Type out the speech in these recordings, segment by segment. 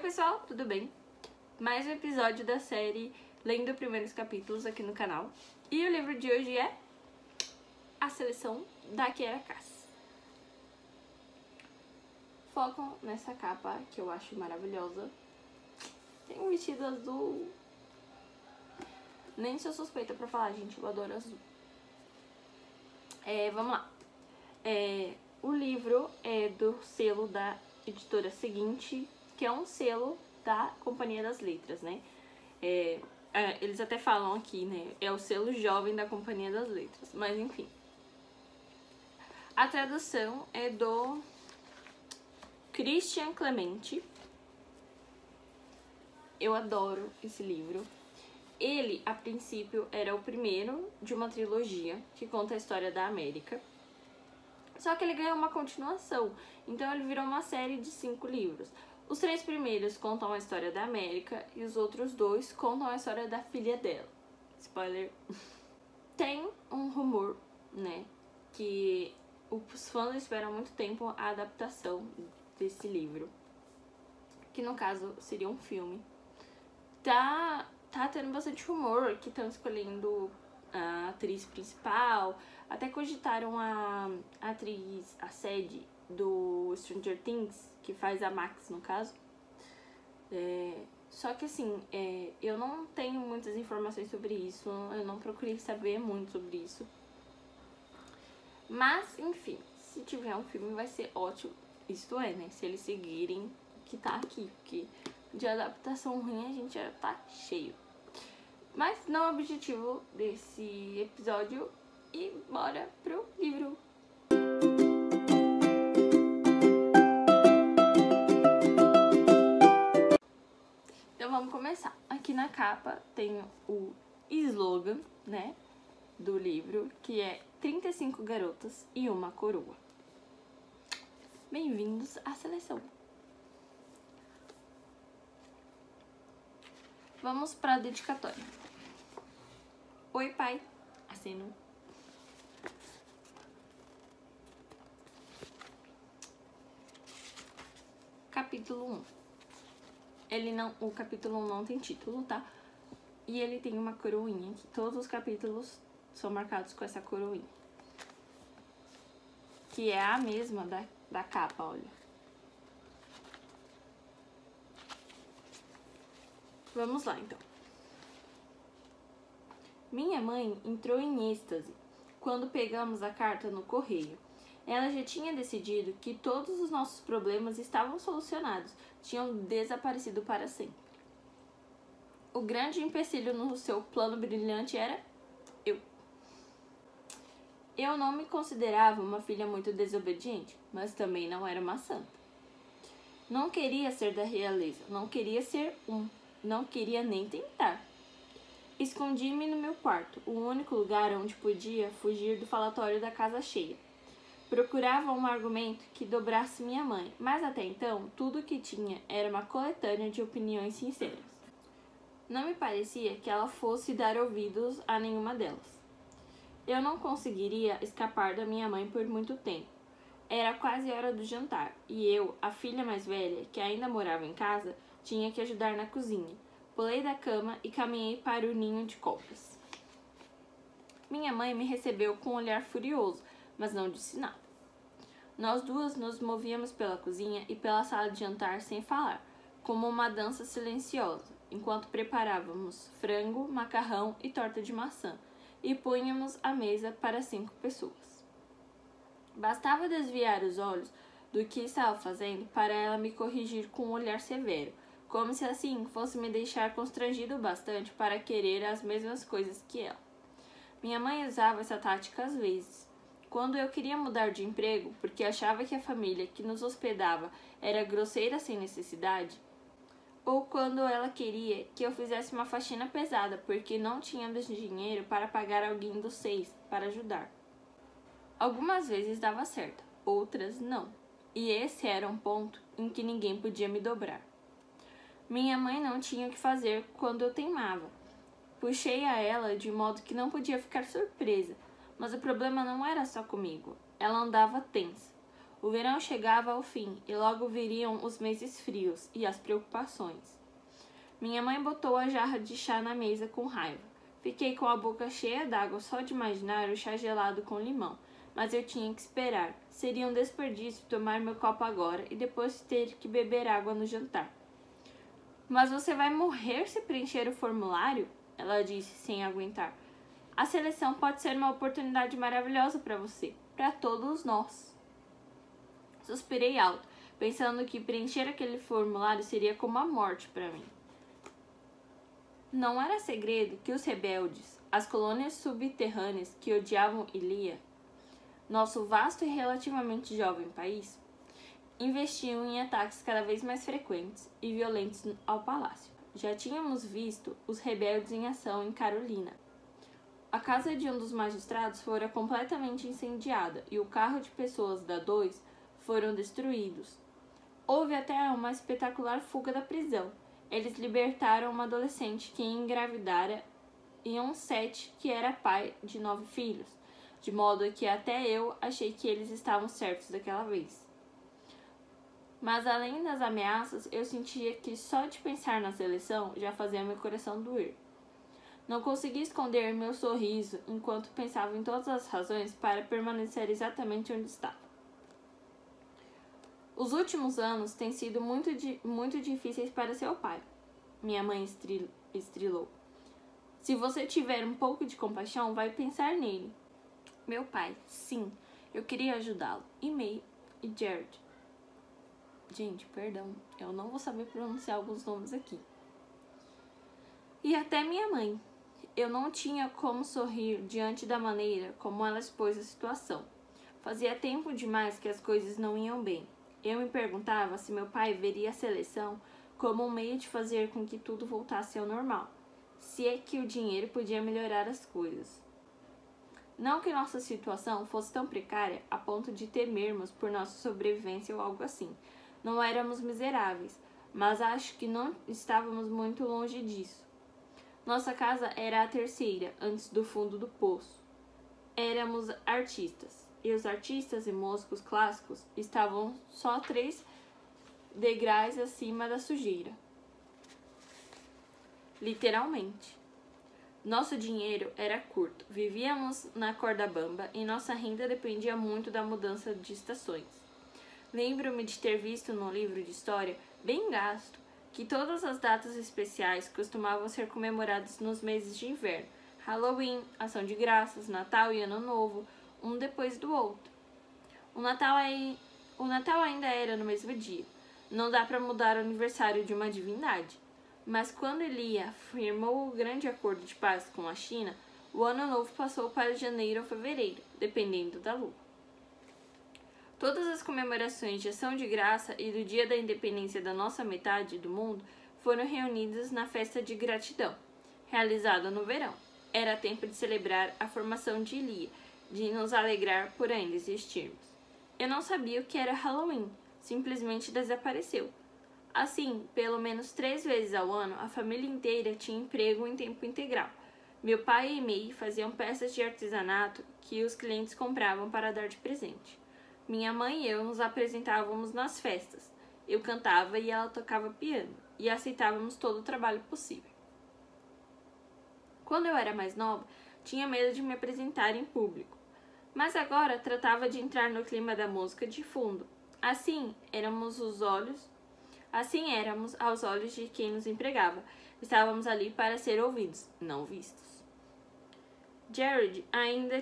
pessoal, tudo bem? Mais um episódio da série Lendo Primeiros Capítulos aqui no canal. E o livro de hoje é A Seleção da Kiera Cass. Focam nessa capa que eu acho maravilhosa. Tem um vestido azul. Nem sou suspeita pra falar, gente, eu adoro azul. Vamos lá. O livro é do selo da editora seguinte, que é um selo da Companhia das Letras, né? Eles até falam aqui, né? É o selo jovem da Companhia das Letras, mas enfim. A tradução é do Christian Clemente. Eu adoro esse livro. Ele, a princípio, era o primeiro de uma trilogia que conta a história da América. Só que ele ganhou uma continuação, então ele virou uma série de 5 livros. Os 3 primeiros contam a história da América e os outros 2 contam a história da filha dela. Spoiler. Tem um rumor, né, que os fãs esperam há muito tempo a adaptação desse livro, que no caso seria um filme. Tá tendo bastante rumor que estão escolhendo a atriz principal, até cogitaram a atriz, a Sadie do Stranger Things, que faz a Max no caso. Só que assim, eu não tenho muitas informações sobre isso, eu não procurei saber muito sobre isso. Mas, enfim, se tiver um filme vai ser ótimo, isto é, né, se eles seguirem o que tá aqui, porque de adaptação ruim a gente já tá cheio. Mas não é o objetivo desse episódio e bora pro livro. Então vamos começar. Aqui na capa tem o slogan, né, do livro, que é 35 garotas e uma coroa. Bem-vindos à seleção. Vamos para a dedicatória. Oi, pai. Aceno. Capítulo 1. O capítulo 1 não tem título, tá? E ele tem uma coroinha aqui. Todos os capítulos são marcados com essa coroinha, que é a mesma da capa, olha. Vamos lá, então. Minha mãe entrou em êxtase quando pegamos a carta no correio. Ela já tinha decidido que todos os nossos problemas estavam solucionados, tinham desaparecido para sempre. O grande empecilho no seu plano brilhante era eu. Eu não me considerava uma filha muito desobediente, mas também não era uma santa. Não queria ser da realeza, não queria ser não queria nem tentar. Escondi-me no meu quarto, o único lugar onde podia fugir do falatório da casa cheia. Procurava um argumento que dobrasse minha mãe, mas até então tudo o que tinha era uma coletânea de opiniões sinceras. Não me parecia que ela fosse dar ouvidos a nenhuma delas. Eu não conseguiria escapar da minha mãe por muito tempo. Era quase hora do jantar, e eu, a filha mais velha, que ainda morava em casa, tinha que ajudar na cozinha. Pulei da cama e caminhei para o ninho de cobras. Minha mãe me recebeu com um olhar furioso, mas não disse nada. Nós duas nos movíamos pela cozinha e pela sala de jantar sem falar, como uma dança silenciosa, enquanto preparávamos frango, macarrão e torta de maçã, e punhamos a mesa para 5 pessoas. Bastava desviar os olhos do que estava fazendo para ela me corrigir com um olhar severo, como se assim fosse me deixar constrangido bastante para querer as mesmas coisas que ela. Minha mãe usava essa tática às vezes. Quando eu queria mudar de emprego porque achava que a família que nos hospedava era grosseira sem necessidade, ou quando ela queria que eu fizesse uma faxina pesada porque não tínhamos dinheiro para pagar alguém dos 6 para ajudar. Algumas vezes dava certo, outras não. E esse era um ponto em que ninguém podia me dobrar. Minha mãe não tinha o que fazer quando eu teimava. Puxei a ela de modo que não podia ficar surpresa, mas o problema não era só comigo. Ela andava tensa. O verão chegava ao fim e logo viriam os meses frios e as preocupações. Minha mãe botou a jarra de chá na mesa com raiva. Fiquei com a boca cheia d'água só de imaginar o chá gelado com limão, mas eu tinha que esperar. Seria um desperdício tomar meu copo agora e depois ter que beber água no jantar. Mas você vai morrer se preencher o formulário? Ela disse sem aguentar. A seleção pode ser uma oportunidade maravilhosa para você, para todos nós. Suspirei alto, pensando que preencher aquele formulário seria como a morte para mim. Não era segredo que os rebeldes, as colônias subterrâneas que odiavam Ilia, nosso vasto e relativamente jovem país, investiam em ataques cada vez mais frequentes e violentos ao palácio. Já tínhamos visto os rebeldes em ação em Carolina. A casa de um dos magistrados fora completamente incendiada e o carro de pessoas da 2 foram destruídos. Houve até uma espetacular fuga da prisão. Eles libertaram uma adolescente que engravidara em um set que era pai de 9 filhos, de modo que até eu achei que eles estavam certos daquela vez. Mas além das ameaças, eu sentia que só de pensar na seleção já fazia meu coração doer. Não consegui esconder meu sorriso enquanto pensava em todas as razões para permanecer exatamente onde estava. Os últimos anos têm sido muito difíceis para seu pai, minha mãe estrilou. Se você tiver um pouco de compaixão, vai pensar nele. Meu pai, sim, eu queria ajudá-lo. E May e Jared. Gente, perdão, eu não vou saber pronunciar alguns nomes aqui. E até minha mãe. Eu não tinha como sorrir diante da maneira como ela expôs a situação. Fazia tempo demais que as coisas não iam bem. Eu me perguntava se meu pai veria a seleção como um meio de fazer com que tudo voltasse ao normal, se é que o dinheiro podia melhorar as coisas. Não que nossa situação fosse tão precária a ponto de temermos por nossa sobrevivência ou algo assim. Não éramos miseráveis, mas acho que não estávamos muito longe disso. Nossa casa era a terceira, antes do fundo do poço. Éramos artistas, e os artistas e músicos clássicos estavam só 3 degraus acima da sujeira. Literalmente. Nosso dinheiro era curto, vivíamos na corda bamba e nossa renda dependia muito da mudança de estações. Lembro-me de ter visto no livro de história, bem gasto, que todas as datas especiais costumavam ser comemoradas nos meses de inverno, Halloween, Ação de Graças, Natal e Ano Novo, um depois do outro. O Natal ainda era no mesmo dia. Não dá para mudar o aniversário de uma divindade. Mas quando Elia firmou o grande acordo de paz com a China, o Ano Novo passou para janeiro ou fevereiro, dependendo da lua. Todas as comemorações de Ação de Graça e do Dia da Independência da nossa metade do mundo foram reunidas na Festa de Gratidão, realizada no verão. Era tempo de celebrar a formação de Elia, de nos alegrar por ainda existirmos. Eu não sabia o que era Halloween, simplesmente desapareceu. Assim, pelo menos 3 vezes ao ano, a família inteira tinha emprego em tempo integral. Meu pai e May faziam peças de artesanato que os clientes compravam para dar de presente. Minha mãe e eu nos apresentávamos nas festas. Eu cantava e ela tocava piano, e aceitávamos todo o trabalho possível. Quando eu era mais nova, tinha medo de me apresentar em público. Mas agora tratava de entrar no clima da música de fundo. Assim éramos aos olhos de quem nos empregava. Estávamos ali para ser ouvidos, não vistos. Jared ainda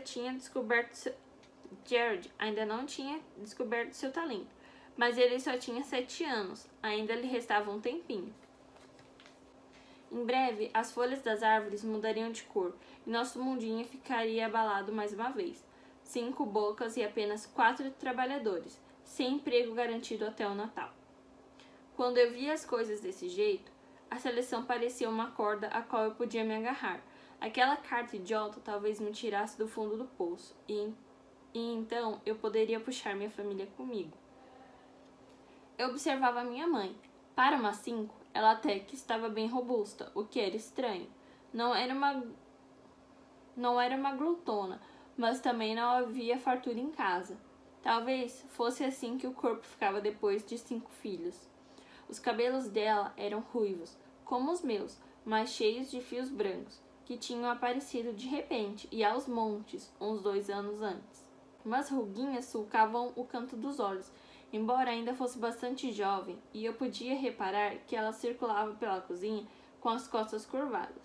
não tinha descoberto seu talento, mas ele só tinha 7 anos, ainda lhe restava um tempinho. Em breve, as folhas das árvores mudariam de cor e nosso mundinho ficaria abalado mais uma vez. 5 bocas e apenas 4 trabalhadores, sem emprego garantido até o Natal. Quando eu via as coisas desse jeito, a seleção parecia uma corda a qual eu podia me agarrar. Aquela carta idiota talvez me tirasse do fundo do poço, e então eu poderia puxar minha família comigo. Eu observava minha mãe. Para uma 5, ela até que estava bem robusta, o que era estranho. Não era uma glutona, mas também não havia fartura em casa. Talvez fosse assim que o corpo ficava depois de 5 filhos. Os cabelos dela eram ruivos, como os meus, mas cheios de fios brancos, que tinham aparecido de repente e aos montes, uns 2 anos antes. Umas ruguinhas sulcavam o canto dos olhos, embora ainda fosse bastante jovem, e eu podia reparar que ela circulava pela cozinha com as costas curvadas,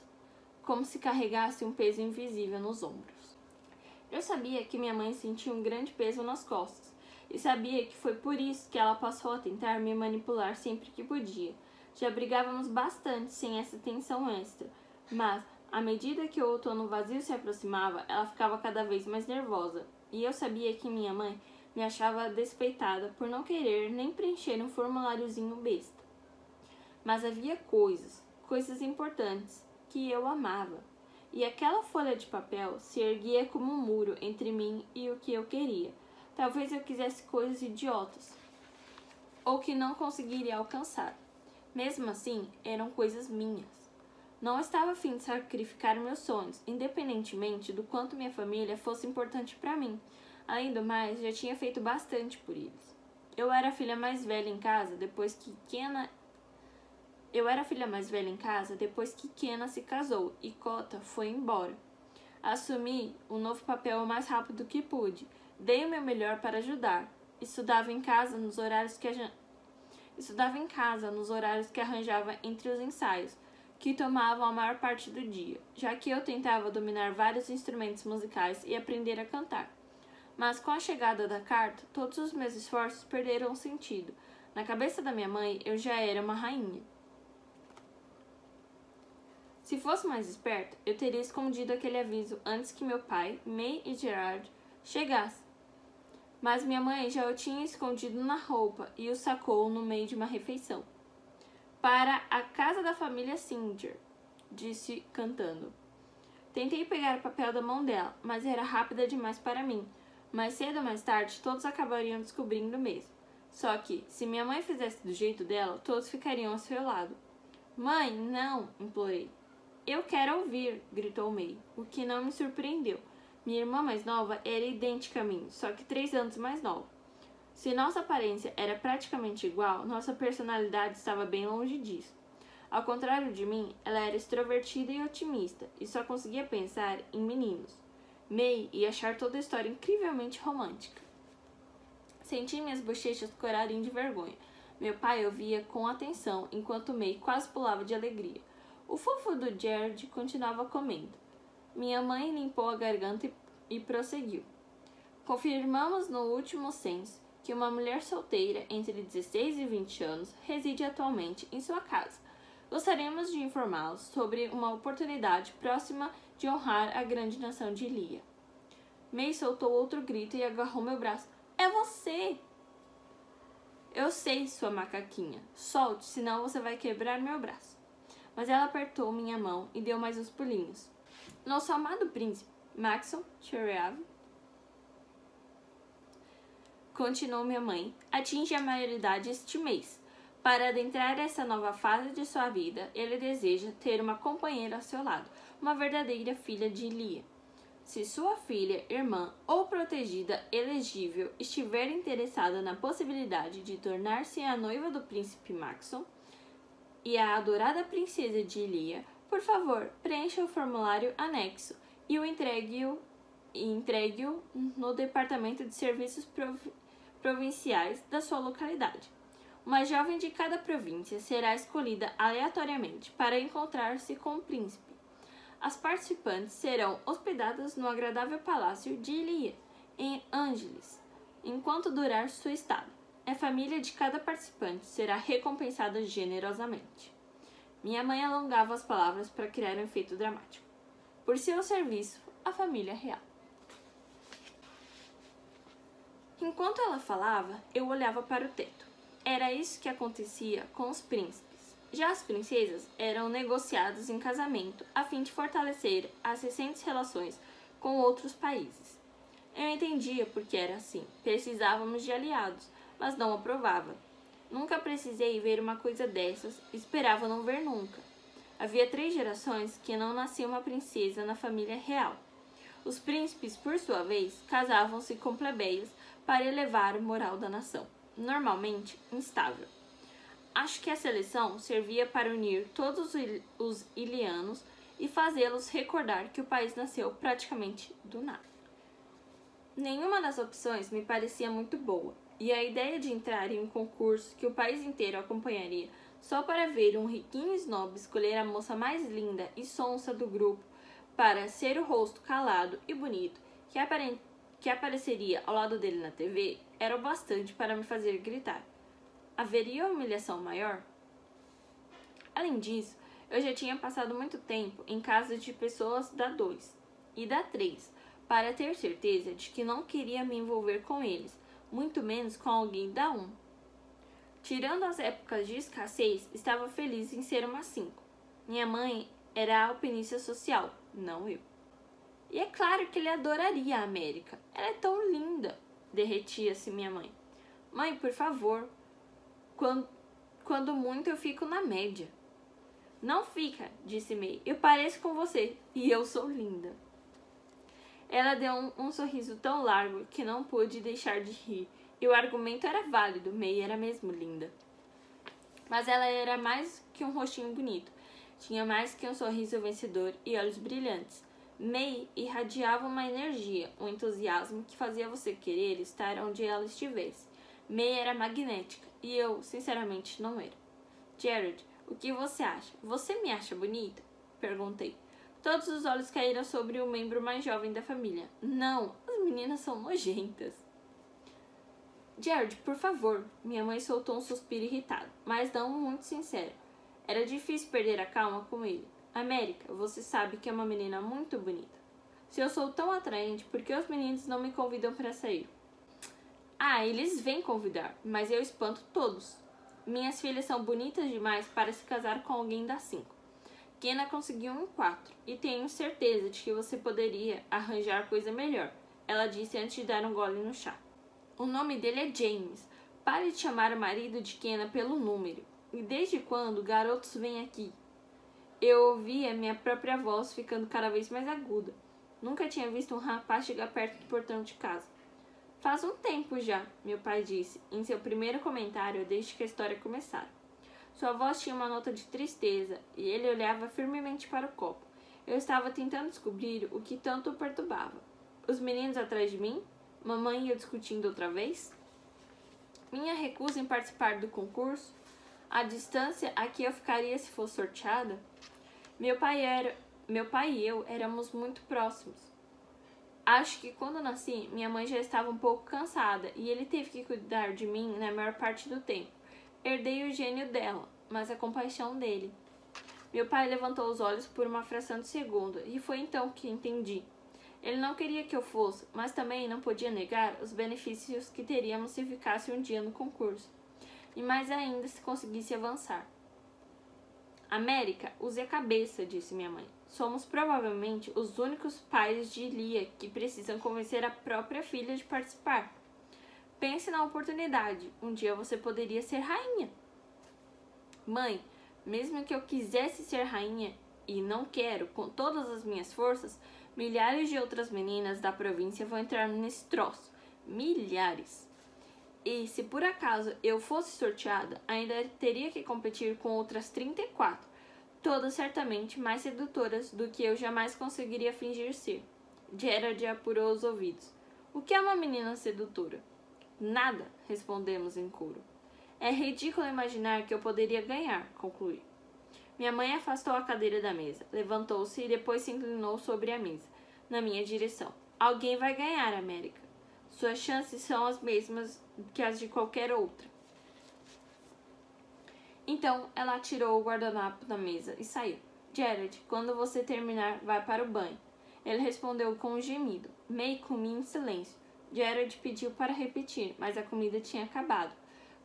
como se carregasse um peso invisível nos ombros. Eu sabia que minha mãe sentia um grande peso nas costas, e sabia que foi por isso que ela passou a tentar me manipular sempre que podia. Já brigávamos bastante sem essa tensão extra, mas, à medida que o outono vazio se aproximava, ela ficava cada vez mais nervosa, e eu sabia que minha mãe me achava despeitada por não querer nem preencher um formuláriozinho besta. Mas havia coisas importantes, que eu amava, e aquela folha de papel se erguia como um muro entre mim e o que eu queria. Talvez eu quisesse coisas idiotas, ou que não conseguiria alcançar. Mesmo assim, eram coisas minhas. Não estava a fim de sacrificar meus sonhos, independentemente do quanto minha família fosse importante para mim. Além do mais, já tinha feito bastante por eles. Eu era a filha mais velha em casa depois que Kenna se casou e Cota foi embora. Assumi o novo papel o mais rápido que pude. Dei o meu melhor para ajudar. Estudava em casa nos horários que arranjava entre os ensaios, que tomavam a maior parte do dia, já que eu tentava dominar vários instrumentos musicais e aprender a cantar. Mas com a chegada da carta, todos os meus esforços perderam o sentido. Na cabeça da minha mãe, eu já era uma rainha. Se fosse mais esperto, eu teria escondido aquele aviso antes que meu pai, May e Gerard chegassem. Mas minha mãe já o tinha escondido na roupa e o sacou no meio de uma refeição. Para a casa da família Singer, disse cantando. Tentei pegar o papel da mão dela, mas era rápida demais para mim. Mais cedo ou mais tarde, todos acabariam descobrindo mesmo. Só que, se minha mãe fizesse do jeito dela, todos ficariam ao seu lado. Mãe, não, implorei. Eu quero ouvir, gritou May, o que não me surpreendeu. Minha irmã mais nova era idêntica a mim, só que 3 anos mais nova. Se nossa aparência era praticamente igual, nossa personalidade estava bem longe disso. Ao contrário de mim, ela era extrovertida e otimista, e só conseguia pensar em meninos. May ia achar toda a história incrivelmente romântica. Senti minhas bochechas corarem de vergonha. Meu pai ouvia com atenção, enquanto May quase pulava de alegria. O fofo do Gerard continuava comendo. Minha mãe limpou a garganta e prosseguiu. Confirmamos no último censo que uma mulher solteira entre 16 e 20 anos reside atualmente em sua casa. Gostaríamos de informá-los sobre uma oportunidade próxima de honrar a grande nação de Ilia. May soltou outro grito e agarrou meu braço. É você! Eu sei, sua macaquinha. Solte, senão você vai quebrar meu braço. Mas ela apertou minha mão e deu mais uns pulinhos. Nosso amado príncipe, Maxon Cherriave, continuou minha mãe, atinge a maioridade este mês. Para adentrar essa nova fase de sua vida, ele deseja ter uma companheira ao seu lado, uma verdadeira filha de Ilia. Se sua filha, irmã ou protegida elegível estiver interessada na possibilidade de tornar-se a noiva do príncipe Maxon e a adorada princesa de Ilia, por favor, preencha o formulário anexo e entregue-o no Departamento de Serviços Provinciais da sua localidade. Uma jovem de cada província será escolhida aleatoriamente para encontrar-se com o príncipe. As participantes serão hospedadas no agradável palácio de Ilia, em Ângeles, enquanto durar sua estada. A família de cada participante será recompensada generosamente. Minha mãe alongava as palavras para criar um efeito dramático. Por seu serviço, a família real. Enquanto ela falava, eu olhava para o teto. Era isso que acontecia com os príncipes. Já as princesas eram negociadas em casamento a fim de fortalecer as recentes relações com outros países. Eu entendia porque era assim. Precisávamos de aliados, mas não aprovava. Nunca precisei ver uma coisa dessas, esperava não ver nunca. Havia 3 gerações que não nascia uma princesa na família real. Os príncipes, por sua vez, casavam-se com plebeios para elevar o moral da nação, normalmente instável. Acho que a seleção servia para unir todos os ilianos e fazê-los recordar que o país nasceu praticamente do nada. Nenhuma das opções me parecia muito boa, e a ideia de entrar em um concurso que o país inteiro acompanharia só para ver um riquinho snob escolher a moça mais linda e sonsa do grupo para ser o rosto calado e bonito que apareceria ao lado dele na TV era o bastante para me fazer gritar. Haveria humilhação maior? Além disso, eu já tinha passado muito tempo em casa de pessoas da 2 e da 3 para ter certeza de que não queria me envolver com eles, muito menos com alguém da 1. Tirando as épocas de escassez, estava feliz em ser uma 5. Minha mãe era a alpinista social, não eu. E é claro que ele adoraria a América. Ela é tão linda, derretia-se minha mãe. Mãe, por favor, quando muito eu fico na média. Não fica, disse May. Eu pareço com você e eu sou linda. Ela deu um sorriso tão largo que não pude deixar de rir. E o argumento era válido, May era mesmo linda. Mas ela era mais que um rostinho bonito. Tinha mais que um sorriso vencedor e olhos brilhantes. May irradiava uma energia, um entusiasmo que fazia você querer estar onde ela estivesse. May era magnética e eu, sinceramente, não era. Jared, o que você acha? Você me acha bonita? Perguntei. Todos os olhos caíram sobre o membro mais jovem da família. Não, as meninas são nojentas. Jared, por favor. Minha mãe soltou um suspiro irritado, mas não muito sincero. Era difícil perder a calma com ele. América, você sabe que é uma menina muito bonita. Se eu sou tão atraente, por que os meninos não me convidam para sair? Ah, eles vêm convidar, mas eu espanto todos. Minhas filhas são bonitas demais para se casar com alguém das 5. Kenna conseguiu um 4 e tenho certeza de que você poderia arranjar coisa melhor, ela disse antes de dar um gole no chá. O nome dele é James. Pare de chamar o marido de Kenna pelo número. E desde quando garotos vêm aqui? Eu ouvia minha própria voz ficando cada vez mais aguda. Nunca tinha visto um rapaz chegar perto do portão de casa. Faz um tempo já, meu pai disse, em seu primeiro comentário desde que a história começara. Sua voz tinha uma nota de tristeza e ele olhava firmemente para o copo. Eu estava tentando descobrir o que tanto o perturbava. Os meninos atrás de mim? Mamãe e eu discutindo outra vez? Minha recusa em participar do concurso? A distância a que eu ficaria se fosse sorteada? Meu pai e eu éramos muito próximos. Acho que quando nasci, minha mãe já estava um pouco cansada e ele teve que cuidar de mim na maior parte do tempo. Herdei o gênio dela, mas a compaixão dele. Meu pai levantou os olhos por uma fração de segundo e foi então que entendi. Ele não queria que eu fosse, mas também não podia negar os benefícios que teríamos se ficasse um dia no concurso. E mais ainda se conseguisse avançar. América, use a cabeça, disse minha mãe. Somos provavelmente os únicos pais de Lia que precisam convencer a própria filha de participar. Pense na oportunidade. Um dia você poderia ser rainha. Mãe, mesmo que eu quisesse ser rainha, e não quero, com todas as minhas forças, milhares de outras meninas da província vão entrar nesse troço. Milhares. E se por acaso eu fosse sorteada, ainda teria que competir com outras 34, todas certamente mais sedutoras do que eu jamais conseguiria fingir ser. Gerard apurou os ouvidos. O que é uma menina sedutora? Nada, respondemos em coro. É ridículo imaginar que eu poderia ganhar, concluí. Minha mãe afastou a cadeira da mesa, levantou-se e depois se inclinou sobre a mesa, na minha direção. Alguém vai ganhar, América. Suas chances são as mesmas que as de qualquer outra. Então, ela atirou o guardanapo na mesa e saiu. Jared, quando você terminar, vai para o banho. Ele respondeu com um gemido. May comia em silêncio. Jared pediu para repetir, mas a comida tinha acabado.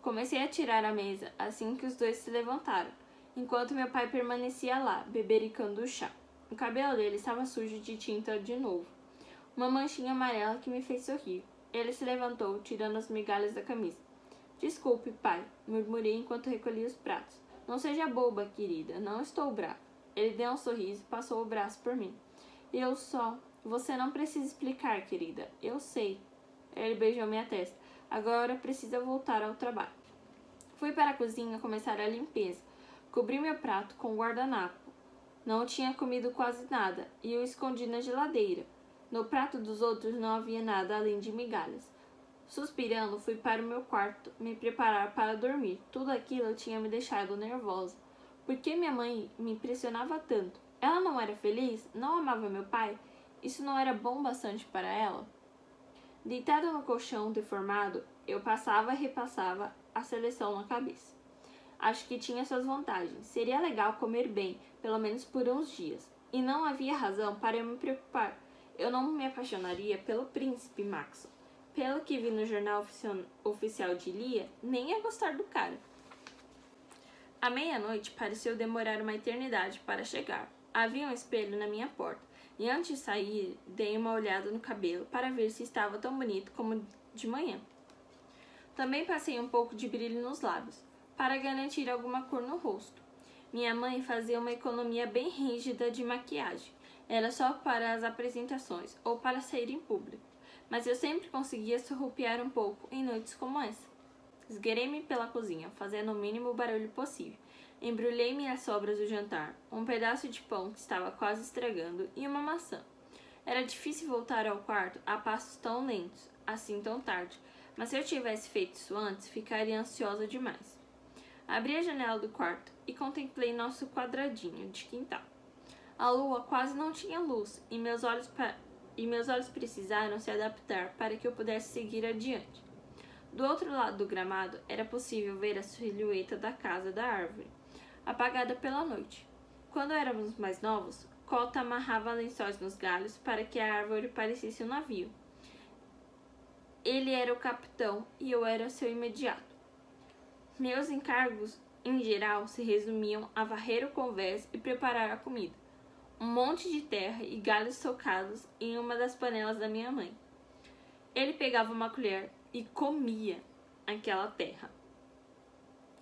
Comecei a tirar a mesa assim que os dois se levantaram, enquanto meu pai permanecia lá, bebericando o chá. O cabelo dele estava sujo de tinta de novo. Uma manchinha amarela que me fez sorrir. Ele se levantou, tirando as migalhas da camisa. Desculpe, pai, murmurei enquanto recolhia os pratos. Não seja boba, querida, não estou bravo. Ele deu um sorriso e passou o braço por mim. Eu só... Você não precisa explicar, querida. Eu sei. Ele beijou minha testa. Agora precisa voltar ao trabalho. Fui para a cozinha começar a limpeza. Cobri meu prato com guardanapo. Não tinha comido quase nada e o escondi na geladeira. No prato dos outros não havia nada além de migalhas. Suspirando, fui para o meu quarto me preparar para dormir. Tudo aquilo tinha me deixado nervosa. Por que minha mãe me impressionava tanto? Ela não era feliz? Não amava meu pai? Isso não era bom bastante para ela? Deitada no colchão deformado, eu passava e repassava a seleção na cabeça. Acho que tinha suas vantagens. Seria legal comer bem, pelo menos por uns dias. E não havia razão para eu me preocupar. Eu não me apaixonaria pelo príncipe Maxon. Pelo que vi no jornal oficial de Lia, nem ia gostar do cara. A meia-noite pareceu demorar uma eternidade para chegar. Havia um espelho na minha porta, e antes de sair, dei uma olhada no cabelo para ver se estava tão bonito como de manhã. Também passei um pouco de brilho nos lábios, para garantir alguma cor no rosto. Minha mãe fazia uma economia bem rígida de maquiagem. Era só para as apresentações ou para sair em público. Mas eu sempre conseguia surrupiar um pouco em noites como essa. Esgueirei-me pela cozinha, fazendo o mínimo barulho possível. Embrulhei minhas sobras do jantar, um pedaço de pão que estava quase estragando e uma maçã. Era difícil voltar ao quarto a passos tão lentos, assim tão tarde, mas se eu tivesse feito isso antes, ficaria ansiosa demais. Abri a janela do quarto e contemplei nosso quadradinho de quintal. A lua quase não tinha luz e meus olhos precisaram se adaptar para que eu pudesse seguir adiante. Do outro lado do gramado era possível ver a silhueta da casa da árvore, apagada pela noite. Quando éramos mais novos, Cota amarrava lençóis nos galhos para que a árvore parecesse um navio. Ele era o capitão e eu era seu imediato. Meus encargos, em geral, se resumiam a varrer o convés e preparar a comida. Um monte de terra e galhos socados em uma das panelas da minha mãe. Ele pegava uma colher e comia aquela terra,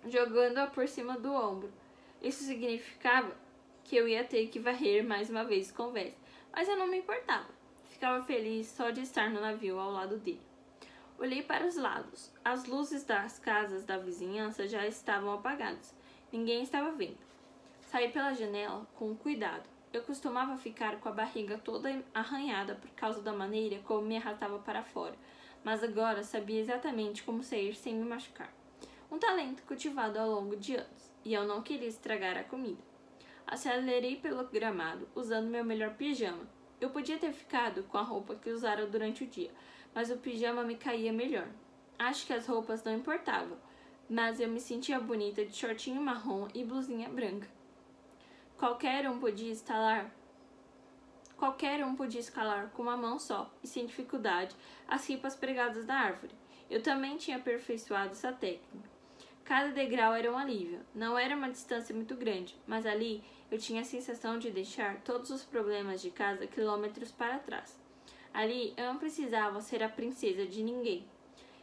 jogando-a por cima do ombro. Isso significava que eu ia ter que varrer mais uma vez o convés, mas eu não me importava. Ficava feliz só de estar no navio ao lado dele. Olhei para os lados. As luzes das casas da vizinhança já estavam apagadas. Ninguém estava vendo. Saí pela janela com cuidado. Eu costumava ficar com a barriga toda arranhada por causa da maneira como me arrastava para fora, mas agora sabia exatamente como sair sem me machucar. Um talento cultivado ao longo de anos, e eu não queria estragar a comida. Acelerei pelo gramado, usando meu melhor pijama. Eu podia ter ficado com a roupa que usara durante o dia, mas o pijama me caía melhor. Acho que as roupas não importavam, mas eu me sentia bonita de shortinho marrom e blusinha branca. Qualquer um podia escalar com uma mão só, e sem dificuldade, as ripas pregadas na árvore. Eu também tinha aperfeiçoado essa técnica. Cada degrau era um alívio. Não era uma distância muito grande, mas ali eu tinha a sensação de deixar todos os problemas de casa quilômetros para trás. Ali eu não precisava ser a princesa de ninguém.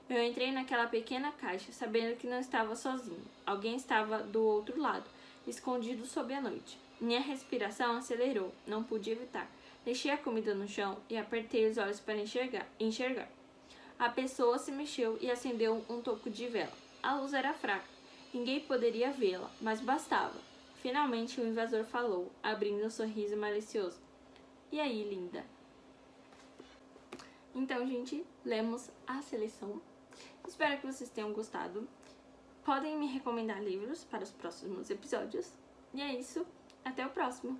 Eu entrei naquela pequena caixa, sabendo que não estava sozinho. Alguém estava do outro lado, escondido sob a noite. Minha respiração acelerou, não pude evitar. Deixei a comida no chão e apertei os olhos para enxergar. A pessoa se mexeu e acendeu um toco de vela. A luz era fraca. Ninguém poderia vê-la, mas bastava. Finalmente o invasor falou, abrindo um sorriso malicioso. E aí, linda? Então, gente, lemos a seleção. Espero que vocês tenham gostado. Podem me recomendar livros para os próximos episódios. E é isso. Até o próximo!